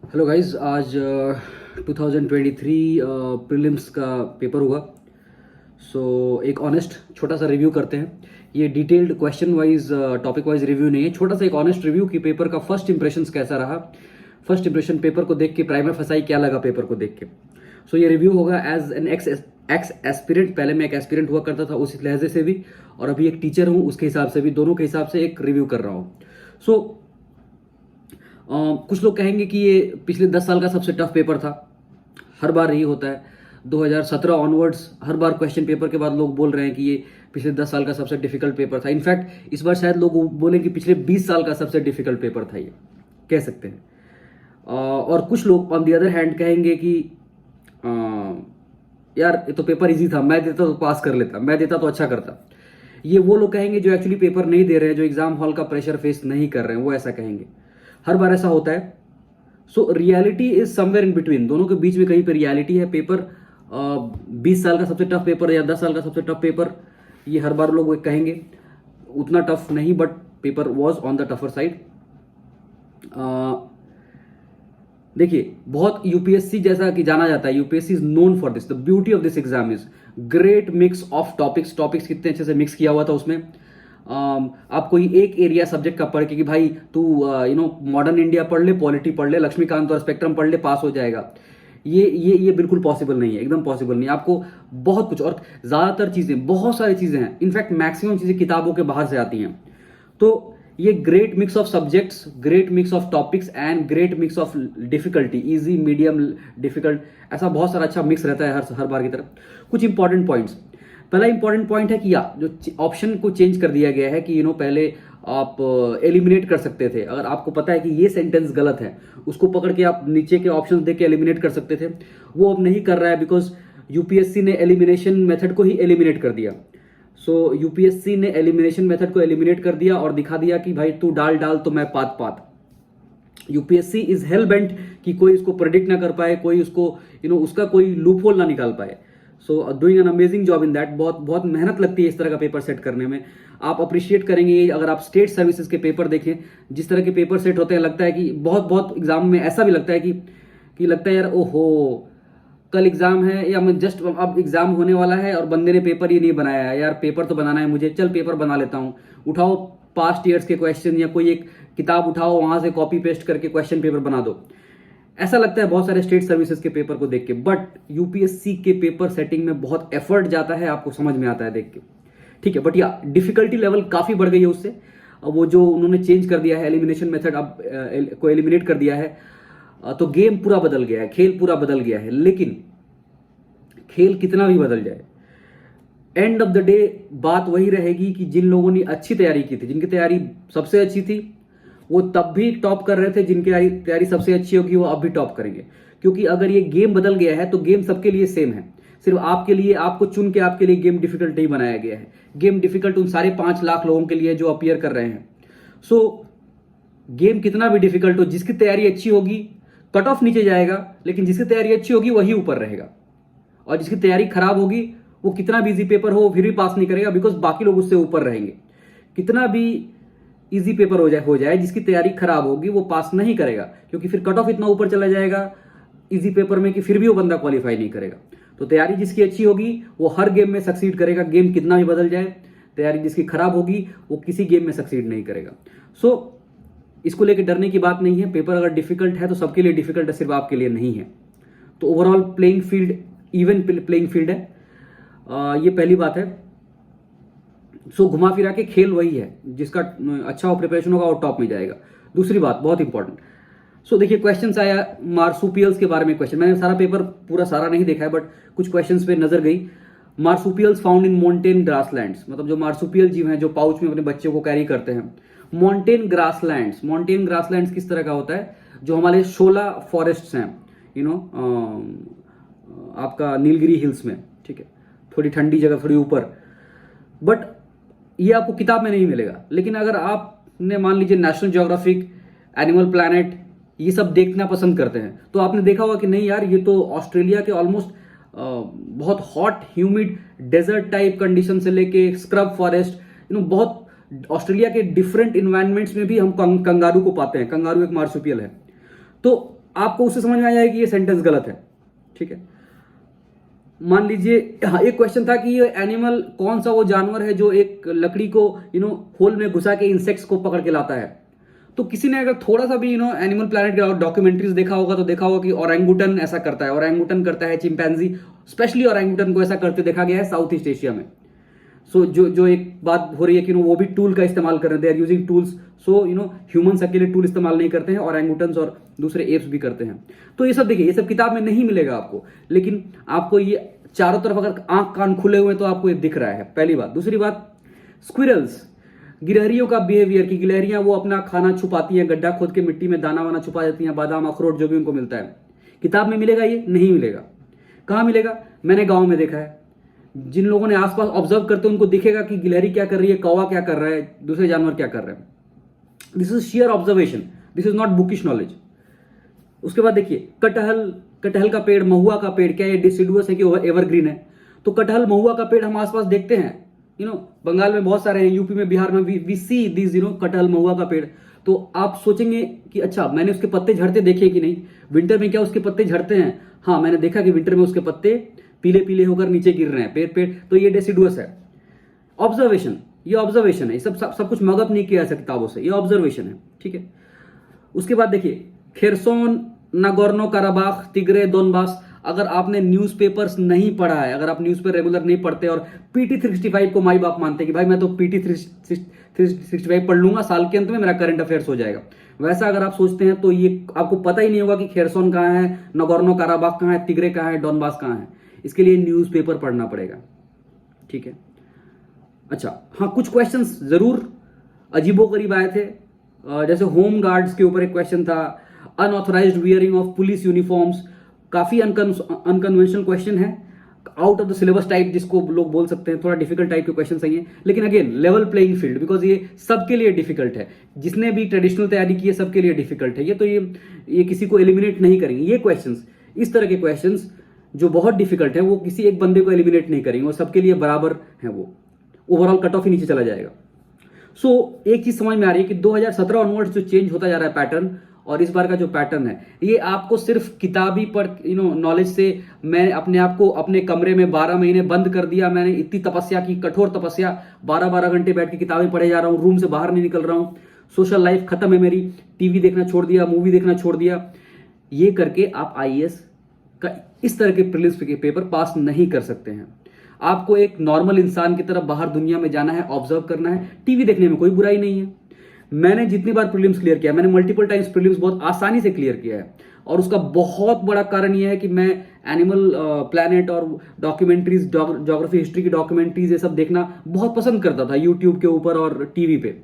Hello guys, आज 2023 prelims का paper हुआ। एक ऑनेस्ट छोटा सा रिव्यू करते हैं। ये detailed question wise topic wise review नहीं है, छोटा सा एक ऑनेस्ट रिव्यू कि पेपर का फर्स्ट इंप्रेशंस कैसा रहा। फर्स्ट इंप्रेशन पेपर को देख के, प्राइमर फसाई क्या लगा पेपर को देख के। ये रिव्यू होगा एज एन एक्स एस्पिरेंट। पहले मैं एक एस्पिरेंट हुआ करता था उस लहजे से भी, और अभी एक टीचर हूँ उसके हिसाब से भी, दोनों के हिसाब से एक रिव्यू कर रहा हूँ। कुछ लोग कहेंगे कि ये पिछले 10 साल का सबसे टफ पेपर था। हर बार यही होता है। 2017 ऑनवर्ड्स हर बार क्वेश्चन पेपर के बाद लोग बोल रहे हैं कि ये पिछले 10 साल का सबसे डिफिकल्ट पेपर था। इनफैक्ट इस बार शायद लोग बोले कि पिछले 20 साल का सबसे डिफिकल्ट पेपर था, ये कह सकते हैं। और कुछ लोग ऑन द अदर हैंड कहेंगे कि यार ये तो पेपर इजी था, मैं देता तो पास कर लेता, मैं देता तो अच्छा करता। ये वो लोग कहेंगे जो एक्चुअली पेपर नहीं दे रहे हैं, जो एग्जाम हॉल का प्रेशर फेस नहीं कर रहे हैं, वो ऐसा कहेंगे। हर बार ऐसा होता है। Reality is somewhere in between, दोनों के बीच में कहीं पर रियलिटी है। पेपर 20 साल का सबसे टफ पेपर या 10 साल का सबसे टफ पेपर, ये हर बार लोग कहेंगे। उतना टफ नहीं, but paper was on the tougher side. देखिए, बहुत यूपीएससी जैसा कि जाना जाता है, UPSC is known for this. The beauty of this exam is great mix of topics कितने अच्छे से मिक्स किया हुआ था उसमें। आप कोई एक एरिया सब्जेक्ट का पढ़ के कि भाई तू मॉडर्न इंडिया पढ़ ले, पॉलिटी पढ़ ले, लक्ष्मीकांत और स्पेक्ट्रम पढ़ ले, पास हो जाएगा, ये बिल्कुल पॉसिबल नहीं है, एकदम पॉसिबल नहीं है। आपको बहुत कुछ, और ज्यादातर चीजें, बहुत सारी चीजें हैं, इनफैक्ट मैक्सिमम चीजें किताबों के बाहर से आती हैं। तो ये great mix of subjects, great mix of topics and great mix of difficulty, easy, medium, difficult, ऐसा बहुत सारा अच्छा मिक्स रहता है हर बार की तरफ। कुछ इंपॉर्टेंट पॉइंट्स। पहला इंपॉर्टेंट पॉइंट है कि जो ऑप्शन को चेंज कर दिया गया है कि पहले आप एलिमिनेट कर सकते थे। अगर आपको पता है कि ये सेंटेंस गलत है, उसको पकड़ के आप नीचे के ऑप्शंस देख के एलिमिनेट कर सकते थे। वो अब नहीं कर रहा है, बिकॉज यूपीएससी ने एलिमिनेशन मेथड को ही एलिमिनेट कर दिया। यूपीएससी ने एलिमिनेशन मेथड को एलिमिनेट कर दिया और दिखा दिया कि भाई तू डाल तो मैं पात। यूपीएससी इज हेल बेंट कि कोई इसको प्रेडिक्ट ना कर पाए, कोई उसको उसका कोई लूप होल ना निकाल पाए। Doing an amazing job in that. बहुत बहुत मेहनत लगती है इस तरह का पेपर सेट करने में। आप अप्रिशिएट करेंगे अगर आप स्टेट सर्विसेज के पेपर देखें, जिस तरह के पेपर सेट होते हैं, लगता है कि बहुत बहुत एग्जाम में ऐसा भी लगता है कि लगता है यार ओहो, कल एग्जाम है या मैं जस्ट अब एग्जाम होने वाला है और बंदे ने पेपर ये नहीं बनाया है, यार पेपर तो बनाना है मुझे, चल पेपर बना लेता हूँ। उठाओ पास्ट ईयर्स के क्वेश्चन या कोई एक किताब उठाओ, वहां से कॉपी पेस्ट करके क्वेश्चन पेपर बना दो। ऐसा लगता है बहुत सारे स्टेट सर्विसेज के पेपर को देख के। बट यूपीएससी के पेपर सेटिंग में बहुत एफर्ट जाता है, आपको समझ में आता है देख के, ठीक है। बट या डिफिकल्टी लेवल काफी बढ़ गई है उससे। वो जो उन्होंने चेंज कर दिया है एलिमिनेशन मेथड, अब को एलिमिनेट कर दिया है, तो गेम पूरा बदल गया है, खेल पूरा बदल गया है। लेकिन खेल कितना भी बदल जाए, एंड ऑफ द डे बात वही रहेगी कि जिन लोगों ने अच्छी तैयारी की थी, जिनकी तैयारी सबसे अच्छी थी, वो तब भी टॉप कर रहे थे। जिनकी तैयारी सबसे अच्छी होगी वो अब भी टॉप करेंगे। क्योंकि अगर ये गेम बदल गया है तो गेम सबके लिए सेम है। सिर्फ आपके लिए, आपको चुन के आपके लिए गेम डिफिकल्ट नहीं बनाया गया है। गेम डिफिकल्ट उन साढ़े 5 लाख लोगों के लिए जो अपीयर कर रहे हैं। गेम कितना भी डिफिकल्ट हो, जिसकी तैयारी अच्छी होगी कट ऑफ नीचे जाएगा, लेकिन जिसकी तैयारी अच्छी होगी वही ऊपर रहेगा। और जिसकी तैयारी खराब होगी वो कितना भी इजी पेपर हो फिर भी पास नहीं करेगा, बिकॉज बाकी लोग उससे ऊपर रहेंगे। कितना भी इजी पेपर हो जाए, जिसकी तैयारी खराब होगी वो पास नहीं करेगा, क्योंकि फिर कट ऑफ इतना ऊपर चला जाएगा इजी पेपर में कि फिर भी वो बंदा क्वालिफाई नहीं करेगा। तो तैयारी जिसकी अच्छी होगी वो हर गेम में सक्सीड करेगा, गेम कितना भी बदल जाए। तैयारी जिसकी खराब होगी वो किसी गेम में सक्सीड नहीं करेगा। इसको लेकर डरने की बात नहीं है। पेपर अगर डिफिकल्ट है तो सबके लिए डिफिकल्ट है, सिर्फ आपके लिए नहीं है। तो overall playing field, even playing field है, ये पहली बात है। घुमा फिरा के खेल वही है, जिसका अच्छा प्रिपरेशन होगा और टॉप में जाएगा। दूसरी बात बहुत इंपॉर्टेंट। देखिए, क्वेश्चंस आया मार्सुपियल्स के बारे में। क्वेश्चन मैंने सारा पेपर पूरा सारा नहीं देखा है, बट कुछ क्वेश्चंस पे नजर गई। Marsupials found in mountain grasslands, मतलब जो मार्सुपियल जीव हैं जो पाउच में अपने बच्चों को कैरी करते हैं। मोंटेन ग्रासलैंड्स किस तरह का होता है? जो हमारे शोला फॉरेस्ट्स हैं, आपका नीलगिरी हिल्स में, ठीक है, थोड़ी ठंडी जगह, थोड़ी ऊपर। बट ये आपको किताब में नहीं मिलेगा। लेकिन अगर आपने मान लीजिए नेशनल ज्योग्राफिक, एनिमल प्लैनेट, ये सब देखना पसंद करते हैं, तो आपने देखा होगा कि नहीं यार, ये तो ऑस्ट्रेलिया के ऑलमोस्ट बहुत hot humid desert type condition से लेके स्क्रब फॉरेस्ट, बहुत ऑस्ट्रेलिया के डिफरेंट इन्वायरमेंट्स में भी हम कंगारू को पाते हैं। कंगारू एक मार्सुपियल है। तो आपको उससे समझ में आ जाएगा कि ये सेंटेंस गलत है। ठीक है, मान लीजिए हाँ, एक क्वेश्चन था कि ये एनिमल कौन सा वो जानवर है जो एक लकड़ी को होल में घुसा के इंसेक्ट्स को पकड़ के लाता है। तो किसी ने अगर थोड़ा सा भी एनिमल प्लैनेट के डॉक्यूमेंट्रीज देखा होगा तो देखा होगा कि ओरंगुटन ऐसा करता है, ओरंगुटन करता है, चिंपैंजी, स्पेशली ओरंगुटन को ऐसा करते देखा गया है साउथ ईस्ट एशिया में। सो जो एक बात हो रही है कि वो भी टूल का इस्तेमाल कर रहे हैं, they are using tools. So humans अकेले टूल इस्तेमाल नहीं करते हैं, ओरंगुटन्स और दूसरे एप्स भी करते हैं। तो ये सब देखिए, ये सब किताब में नहीं मिलेगा आपको, लेकिन आपको ये चारों तरफ अगर आंख कान खुले हुए तो आपको ये दिख रहा है, पहली बात। दूसरी बात, स्क्विरल्स, गिलहरियों का बिहेवियर, की गिलहरियां वो अपना खाना छुपाती हैं, गड्ढा खोद के मिट्टी में दाना वाना छुपा देती हैं, बादाम अखरोट जो भी उनको मिलता है। किताब में मिलेगा ये? नहीं मिलेगा। कहाँ मिलेगा? मैंने गांव में देखा है, जिन लोगों ने आसपास ऑब्जर्व करते हैं उनको दिखेगा कि गिलहरी क्या कर रही है, कौवा क्या कर रहा है, दूसरे जानवर क्या कर रहे हैं। This is shear observation, this is not bookish knowledge. उसके बाद देखिए, कटहल का पेड़, महुआ का पेड़, क्या ये डिसिडुअस है कि एवरग्रीन है? तो कटहल महुआ का पेड़ हम आसपास देखते हैं, बंगाल में बहुत सारे हैं, यूपी में, बिहार में, वी सी दिस कटहल महुआ का पेड़। तो आप सोचेंगे कि अच्छा, मैंने उसके पत्ते झड़ते देखे कि नहीं, विंटर में क्या उसके पत्ते झड़ते हैं? हाँ, मैंने देखा कि विंटर में उसके पत्ते पीले पीले होकर नीचे गिर रहे हैं, पेड़। तो ये डेसिडुअस है। ऑब्जर्वेशन, ये ऑब्जर्वेशन है, ये सब कुछ मगअप नहीं किया जा सकता किताबों से, ये ऑब्जर्वेशन है। ठीक है, उसके बाद देखिए, खेरसोन, नागोर्नो काराबाख, तिग्रे, दोनबास। अगर आपने न्यूज़पेपर्स नहीं पढ़ा है, अगर आप न्यूज़पेपर रेगुलर नहीं पढ़ते और पीटी 365 को माई बाप मानते कि भाई मैं तो पीटी 365 पढ़ लूंगा, साल के अंत में मेरा करंट अफेयर्स हो जाएगा, वैसा अगर आप सोचते हैं तो ये आपको पता ही नहीं होगा कि खेरसोन कहाँ है, नागोर्नो काराबाख कहाँ है, तिग्रे कहाँ है, डोनबास कहाँ है। इसके लिए न्यूज़पेपर पढ़ना पड़ेगा। ठीक है, अच्छा हाँ, कुछ क्वेश्चंस जरूर अजीबोगरीब आए थे, जैसे होम गार्ड्स के ऊपर एक क्वेश्चन था, unauthorised wearing of police uniforms, काफी अनकन्वेंशनल क्वेश्चन है, out of the syllabus type जिसको लोग बोल सकते हैं, थोड़ा डिफिकल्ट टाइप के क्वेश्चन आई हैं, लेकिन again level playing field, because ये सबके लिए डिफिकल्ट है, जिसने भी ट्रेडिशनल तैयारी की है सबके लिए डिफिकल्ट है ये। तो ये किसी को एलिमिनेट नहीं करेंगे ये क्वेश्चंस। इस तरह के क्वेश्चंस जो बहुत डिफिकल्ट है वो किसी एक बंदे को एलिमिनेट नहीं करेंगे, वो सबके लिए बराबर है, वो ओवरऑल कट ऑफ ही नीचे चला जाएगा। सो एक चीज समझ में आ रही है कि 2017 ऑनवर्ड्स जो चेंज होता जा रहा है पैटर्न, और इस बार का जो पैटर्न है ये आपको सिर्फ किताबी पर नॉलेज से, मैं अपने आप को अपने कमरे में 12 महीने बंद कर दिया, मैंने इतनी तपस्या की, कठोर तपस्या, 12-12 घंटे बैठ के किताबें पढ़े जा रहा हूं, रूम से बाहर नहीं निकल रहा हूं, सोशल लाइफ खत्म है मेरी, टीवी देखना छोड़ दिया, मूवी देखना छोड़ दिया, ये करके आप आईएएस का इस तरह के प्रीलिम्स के पेपर पास नहीं कर सकते हैं। आपको एक नॉर्मल इंसान की तरफ बाहर दुनिया में जाना है, ऑब्जर्व करना है, टीवी देखने में कोई बुराई नहीं है। मैंने जितनी बार प्रीलिम्स क्लियर किया, मैंने मल्टीपल टाइम्स प्रीलिम्स बहुत आसानी से क्लियर किया है, और उसका बहुत बड़ा कारण यह है कि मैं एनिमल प्लैनेट और डॉक्यूमेंट्रीज, ज्योग्राफी हिस्ट्री की डॉक्यूमेंट्रीज ये सब देखना बहुत पसंद करता था यूट्यूब के ऊपर और टीवी पे।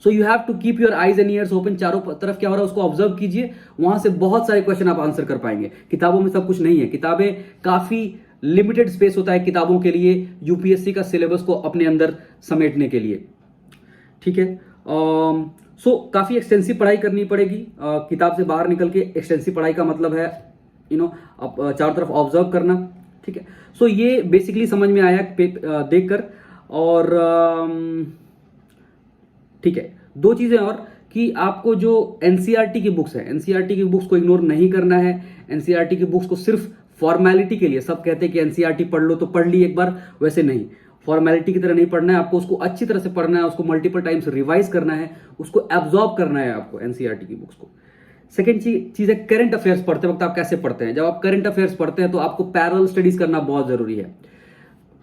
So you have to keep your eyes and ears open, चारों तरफ क्या हो रहा है उसको ऑब्जर्व कीजिए, वहां से बहुत सारे क्वेश्चन आप आंसर कर पाएंगे। किताबों में सब कुछ नहीं है, किताबें काफी लिमिटेड स्पेस होता है किताबों के लिए यूपीएससी का सिलेबस को अपने अंदर समेटने के लिए। ठीक है, सो काफी एक्सटेंसिव पढ़ाई करनी पड़ेगी, किताब से बाहर निकल के। एक्सटेंसिव पढ़ाई का मतलब है चारों तरफ ऑब्जर्व करना। ठीक है, सो ये बेसिकली समझ में आया देखकर। और ठीक है, दो चीजें और, कि आपको जो एनसीईआरटी की बुक्स है, एनसीईआरटी की बुक्स को इग्नोर नहीं करना है। एनसीईआरटी की बुक्स को सिर्फ फॉर्मेलिटी के लिए, सब कहते हैं कि एनसीईआरटी पढ़ लो तो पढ़ ली एक बार, वैसे नहीं, फॉर्मेलिटी की तरह नहीं पढ़ना है आपको, उसको अच्छी तरह से पढ़ना है, उसको मल्टीपल टाइम्स रिवाइज करना है, उसको एब्जॉर्ब करना है आपको एनसीईआरटी की बुक्स को। सेकंड चीज है, करंट अफेयर्स पढ़ते वक्त आप कैसे पढ़ते हैं। जब आप करंट अफेयर्स पढ़ते हैं तो आपको पैरेलल स्टडीज करना बहुत जरूरी है।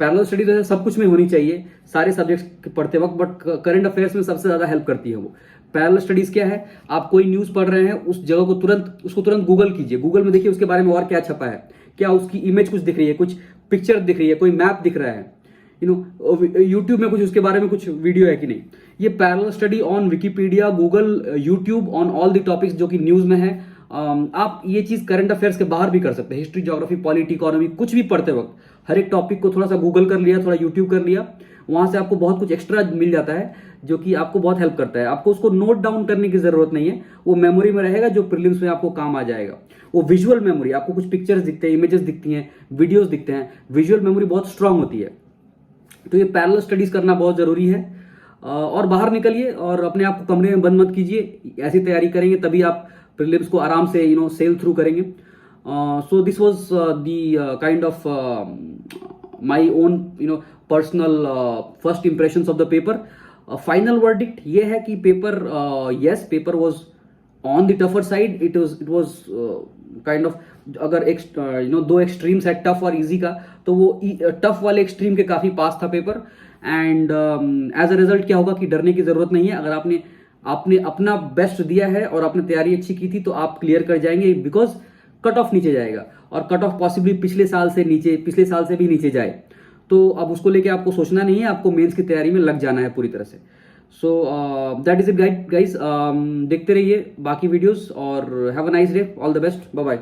पैरेलल स्टडीज वैसे सब कुछ में होनी चाहिए, सारे सब्जेक्ट्स पढ़ते वक्त, बट करंट अफेयर्स में सबसे ज्यादा हेल्प करती है वो। पैरेलल स्टडीज क्या है, आप कोई न्यूज पढ़ रहे हैं, उस जगह को तुरंत गूगल कीजिए, गूगल में देखिए उसके बारे में और क्या छपा है, क्या उसकी इमेज कुछ दिख रही है, कुछ पिक्चर दिख रही है, कोई मैप दिख रहा है, यूट्यूब में कुछ उसके बारे में कुछ वीडियो है कि नहीं। ये parallel study on Wikipedia, Google, YouTube, on all the topics जो कि न्यूज में है। आप ये चीज करंट अफेयर्स के बाहर भी कर सकते हैं, हिस्ट्री, ज्योग्राफी, पॉलिटी, इकोनॉमी, कुछ भी पढ़ते वक्त हर एक टॉपिक को थोड़ा सा गूगल कर लिया, थोड़ा यूट्यूब कर लिया, वहां से आपको बहुत कुछ एक्स्ट्रा मिल जाता है जो कि आपको बहुत हेल्प करता है। आपको उसको नोट डाउन करने की जरूरत नहीं है, वो मेमोरी में रहेगा जो प्रीलिम्स में आपको काम आ जाएगा। वो विजुअल मेमोरी, आपको कुछ पिक्चर्स दिखते हैं, इमेजेस दिखती हैं, वीडियोस दिखते हैं, विजुअल मेमोरी बहुत स्ट्रांग होती है। तो ये पैरेलल स्टडीज करना बहुत जरूरी है। और बाहर निकलिए और अपने आप को कमरे में बंद मत कीजिए, ऐसी तैयारी करेंगे तभी आप प्रीलिम्स को आराम से सेल थ्रू करेंगे. So this was the kind of my own personal first impressions of the paper. Final verdict ये है कि paper, yes, paper was on the tougher side. It was kind of, अगर एक दो एक्सट्रीम्स है tough और easy का, तो वो टफ वाले एक्सट्रीम के काफी पास था paper. And as a result क्या होगा कि डरने की जरूरत नहीं है. अगर आपने अपना बेस्ट दिया है और आपने तैयारी अच्छी की थी तो आप क्लियर कर जाएंगे, बिकॉज कट ऑफ नीचे जाएगा और कट ऑफ पॉसिबली पिछले साल से भी नीचे जाए. तो अब उसको लेके आपको सोचना नहीं है, आपको मेंस की तैयारी में लग जाना है पूरी तरह से. So that is it guys. देखते रहिए बाकी वीडियोस और have a nice day. All the best. Bye bye.